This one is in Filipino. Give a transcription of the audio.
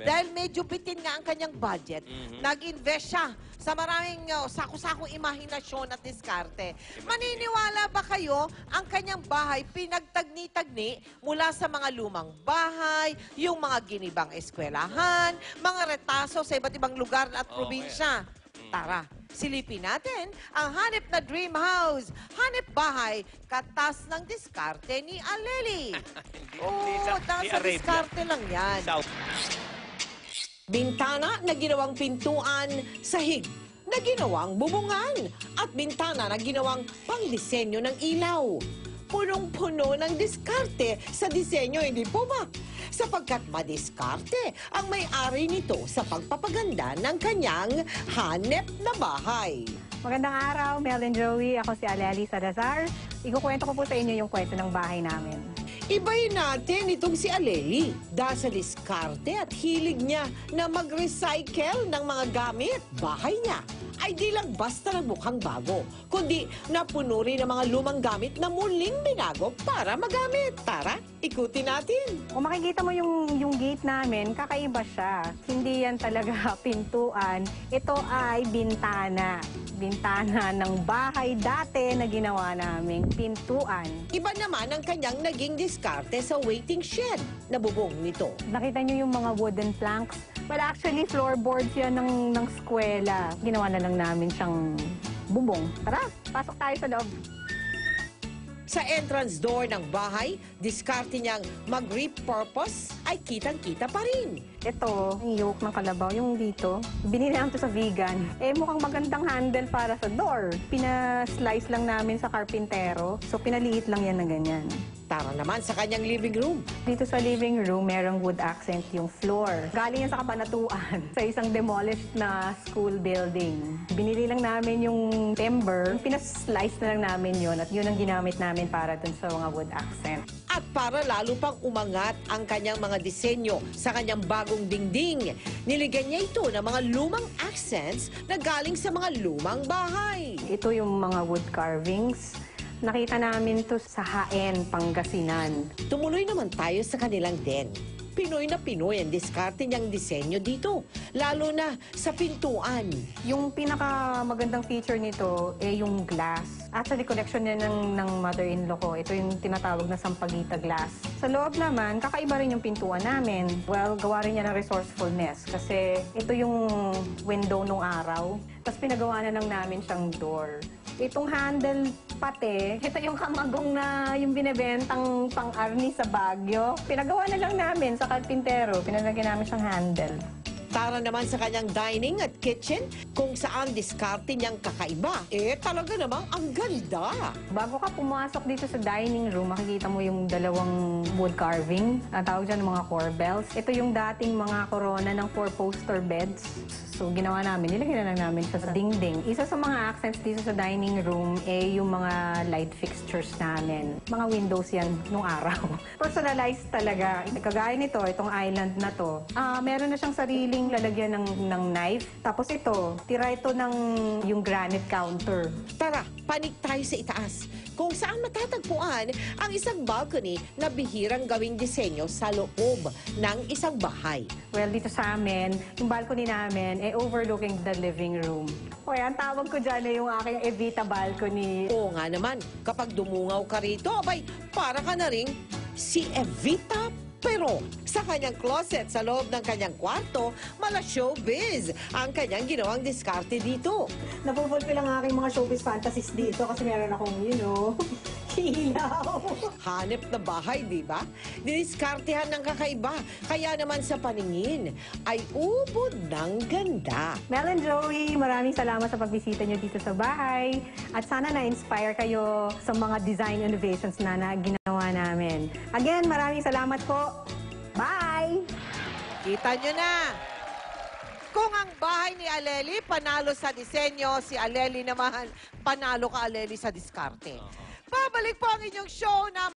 Dahil medyo bitin nga ang kanyang budget, nag-invest siya sa maraming sako-sakong imahinasyon at diskarte. Maniniwala ba kayo ang kanyang bahay pinagtagni-tagni mula sa mga lumang bahay, yung mga ginibang eskwelahan, mga retaso sa iba't ibang lugar at probinsya? Tara, silipin natin ang hanip na dream house, hanip bahay, katas ng diskarte ni Aleli. Nasa diskarte lang yan. Bintana na ginawang pintuan, sahig na ginawang bubungan, at bintana na ginawang pangdisenyo ng ilaw. Punong-puno ng diskarte sa disenyo, hindi po ba? Sapagkat madiskarte ang may-ari nito sa pagpapaganda ng kanyang hanep na bahay. Magandang araw, Mel and Joey. Ako si Aleli Salazar. Ikukwento ko po sa inyo yung kwento ng bahay namin. Ibayin natin itong si Aleli dahil sa diskarte at hilig niya na mag-recycle ng mga gamit. Bahay niya ay di lang basta mukhang bago, kundi napuno rin ng mga lumang gamit na muling binago para magamit. Tara, ikutin natin. Kung makikita mo yung gate namin, kakaiba siya. Hindi yan talaga pintuan. Ito ay bintana. Bintana ng bahay dati na ginawa naming pintuan. Iba naman ang kanyang naging diskarte sa waiting shed na bubong nito. Nakita niyo yung mga wooden planks? Well, actually, floorboards yan ng eskwela. Ginawa na lang namin siyang bubong. Tara, pasok tayo sa loob. Sa entrance door ng bahay, diskarte niyang mag-repurpose ay kitang-kita pa rin. Ito, yung yoke ng kalabaw, yung dito, binili namin to sa vegan. Mukhang magandang handle para sa door. Pina-slice lang namin sa karpintero, so pinaliit lang yan na ganyan. Tara naman sa kanyang living room. Dito sa living room, merong wood accent yung floor. Galing yan sa Kabanatuan, sa isang demolished na school building. Binili lang namin yung timber, pinas-slice na lang namin yon at yun ang ginamit namin para dun sa mga wood accent. At para lalo pang umangat ang kanyang mga disenyo sa kanyang bagong dingding, niligyan niya ito ng mga lumang accents na galing sa mga lumang bahay. Ito yung mga wood carvings. Nakita namin to sa Haen, Pangasinan. Tumuloy naman tayo sa kanilang den. Pinoy na Pinoy ang diskarte niyang disenyo dito, lalo na sa pintuan. Yung pinakamagandang feature nito yung glass. Actually, collection niya ng mother-in-law ko. Ito yung tinatawag na Sampaguita glass. Sa loob naman, kakaiba rin yung pintuan namin. Well, gawa rin niya ng resourcefulness kasi ito yung window nung araw. Tapos pinagawa na lang namin siyang door. Itong handle pati, ito yung kamagong na yung binibentang pang-arni sa Baguio. Pinagawa na lang namin sa karpintero, pinalagyan namin siyang handle. Tara naman sa kanyang dining at kitchen kung saan diskarte niyang kakaiba. Talaga namang ang ganda. Bago ka pumasok dito sa dining room, makikita mo yung dalawang wood carving. Ang tawag dyan mga corbels. Ito yung dating mga corona ng 4-poster beds. So, ginawa namin, nilagyan na lang namin siya sa dingding. Isa sa mga accents dito sa dining room yung mga light fixtures namin. Mga windows yan nung araw. Personalized talaga. Kagaya nito, itong island na to, meron na siyang sariling lalagyan ng knife. Tapos ito, tira ito ng yung granite counter. Tara, panik tayo sa itaas, kung saan matatagpuan ang isang balcony na bihirang gawing disenyo sa loob ng isang bahay. Well, dito sa amin, yung balcony namin, overlooking the living room. O ang tawag ko dyan yung aking Evita balcony. Oo nga naman, kapag dumungaw ka rito, abay, para ka na rin si Evita. Pero sa kanyang closet sa loob ng kanyang kwarto, mala showbiz ang kanyang ginawang diskarte dito. Napupulfill ang aking mga showbiz fantasies dito kasi meron akong, ilaw. Hanep na bahay, di ba? Diniskartehan ng kakaiba. Kaya naman sa paningin ay ubod ng ganda. Mel and Joey, maraming salamat sa pagbisita nyo dito sa bahay. At sana na-inspire kayo sa mga design innovations na ginawa namin. Again, maraming salamat po. Bye! Kita nyo na! Kung ang bahay ni Aleli panalo sa disenyo, si Aleli naman panalo ka Aleli sa diskarte. Babalik po ang inyong show na